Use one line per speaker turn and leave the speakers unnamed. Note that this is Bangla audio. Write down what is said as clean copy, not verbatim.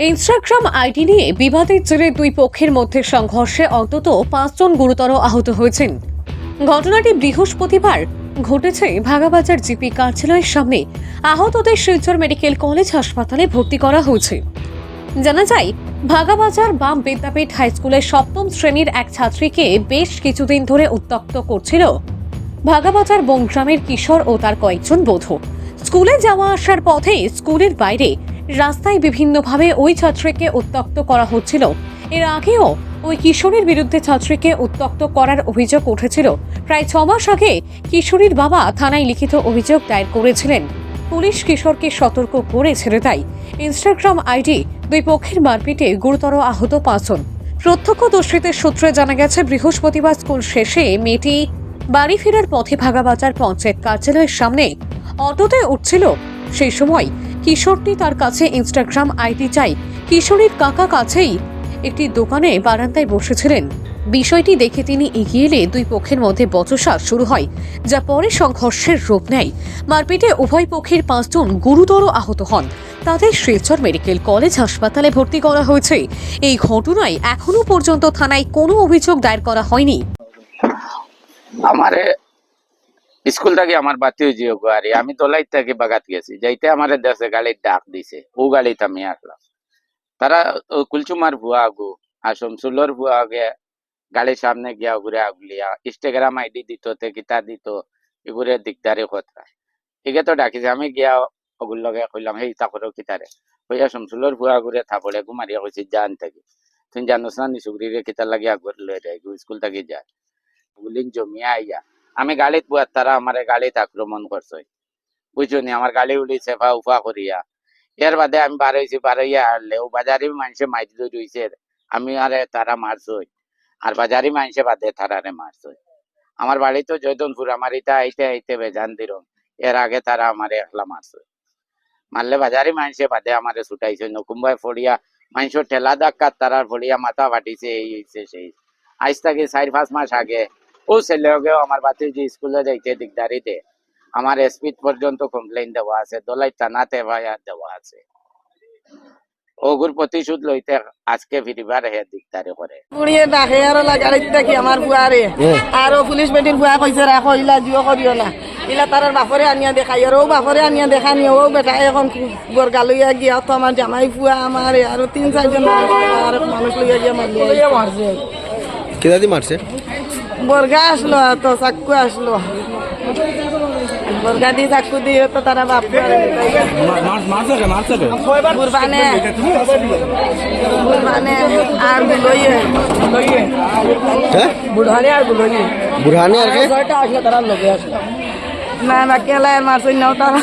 ইনস্টাগ্রাম আইডি নিয়ে বিবাদের জেরে দুই পক্ষের মধ্যে সংঘর্ষে অন্তত 5 জন গুরুতর আহত হয়েছেন। ঘটনাটি বৃহস্পতিবার ঘটেছে ভাগাবাজার জিপি কার্যালয়ের সামনে। আহতদের শিলচর মেডিকেল কলেজ হাসপাতালে ভর্তি করা হয়েছে। জানা যায়, ভাগাবাজার বাম বিদ্যাপীঠ হাই স্কুলের 7ম শ্রেণীর এক ছাত্রীকে বেশ কিছুদিন ধরে উত্ত্যক্ত করছিল ভাগাবাজার বনগ্রামের কিশোর ও তার কয়েকজন বধূ। স্কুলে যাওয়া আসার পথে স্কুলের বাইরে রাস্তায় বিভিন্নভাবে ওই ছাত্রীকে উত্ত্যক্ত করা হচ্ছিল। এর আগেও ওই কিশোরীর বিরুদ্ধে ছাত্রীকে উত্ত্যক্ত করার অভিযোগ উঠেছিল। প্রায় 6 মাস আগে কিশোরীর বাবা থানায় লিখিত অভিযোগ দায়ের করেছিলেন। পুলিশ কিশোরকে সতর্ক করে ছেড়ে দেয়। ইনস্টাগ্রাম আইডি দুই পক্ষের মারপিটে গুরুতর আহত 5 জন। প্রত্যক্ষদর্শীদের সূত্রে জানা গেছে, বৃহস্পতিবার স্কুল শেষে মেয়েটি বাড়ি ফেরার পথে ভাগাবাজার পঞ্চায়েত কার্যালয়ের সামনে অটোতে উঠছিল। সেই সময় কিশোরটি তার কাছে ইনস্টাগ্রাম আইডি চাই। কিশোরীর কাকা কাছেই একটি দোকানে বারান্দায় বসেছিলেন। বিষয়টি দেখে তিনি এগিয়ে এলে দুই পক্ষের মধ্যে বচসা শুরু হয়, যা পরে সংঘর্ষের রূপ নেয়। মারপিটে উভয় পক্ষের 5 জন গুরুতর আহত হন। তাদের শিলচর মেডিকেল কলেজ হাসপাতালে ভর্তি করা হয়েছে। এই ঘটনায় এখনো পর্যন্ত থানায় কোনো অভিযোগ দায়ের করা হয়নি।
আমারে স্কুল থেকে আমার বাতি হয়েছে গাড়ি, আমি তোলাই থেকে বাগাত গেছি, যাইতে আমার দেশে গাড়ির ডাক দিছে, ও গাড়িতে আমি আসলাম। তারা কুলচুমার ভুয়া আগু আর শমসুল্লোর ভুয়া আগে গাড়ির সামনে গিয়া ঘুরে আগুলিয়া ইনস্টাগ্রাম আইডি দিত কিতা দিত, এগুলো দিকদারি কথা। এগে তো ডাকিছে, আমি গিয়া ওগুলো লগে কইলাম, হেই তারপরেও কিতারে হইয়া শমসুল্লোর ভুয়া ঘুরে থাপড়ে ঘুমারিয়া কইছি, জান থাকি তুই জানোস না নিশুগরিরে কিতার লাগে আগুর লয়ে যায় স্কুল থেকে যায়। ওগুলি জমিয়া আইয়া আমি গাড়িত বুয়ার, তারা আমার গাড়িত আক্রমণ করছে, বুঝছনি। আমার গাড়ি উলি চেপা উফা করিয়া এর বাদে আমি বার হয়েছি, বার হইয়া হারলে ও বাজারি মানুষে মাইট রয়েছে, আমি আরে তারা মারছই, আর বাজারি মানুষে বাদে তারারে মারছই। আমার বাড়ি তো জয়দনপুর, আমার ইটা আইতে আইতে বেজান দিরম, এর আগে তারা আমারে একলা মারছে। মারলে বাজারি মানুষে বাদে আমারে ছুটাইছে, নকুম্বাই ফড়িয়া মানুষের ঠেলা ধাক্কা তারার ফড়িয়া মাথা ফাটিছে, এই হয়েছে সেই। আজ থেকে 4-5 মাস আগে ও ছেলেকেও আমার বাতি যে স্কুলে যাইতে দিকদারিতে আমার এসপি পর্যন্ত কমপ্লেন দেওয়া আছে, দলাই থানাতে ভাইয়ার দেওয়া আছে। ওগুর প্রতিশোধ লইতে আজকে ফিরিবার হে দিকদারি করে।
পুড়িয়ে ডাকে আর লাগাড়ি দেখি আমার বুয়ারে আর পুলিশ বেটির বুয়া কইছে রাখো, ইলা জিও করিও না, ইলা তার বাপরে আনিয়া দেখাই, আর ও বাপরে আনিয়া দেখা নিয়ে ও বেটা এখন গরগা লইয়া গিয়া তো আমার জামাই ফুয়া আমার আর 3-4 জন মানুষ লইয়া গিয়া মারছে।
কেদা দি মারছে?
বর্গা আসলো তো চাক্কু আসলো, বর্গা দিয়ে চাক্কু দিয়ে তো তারা বাপ বুরবানে আর বুলইয়ে বুড়ানে আর বুলইয়ে
বুড়ানে আর কে
আসলো, তারা লগে আসলো না না কেলা মারছই না তারা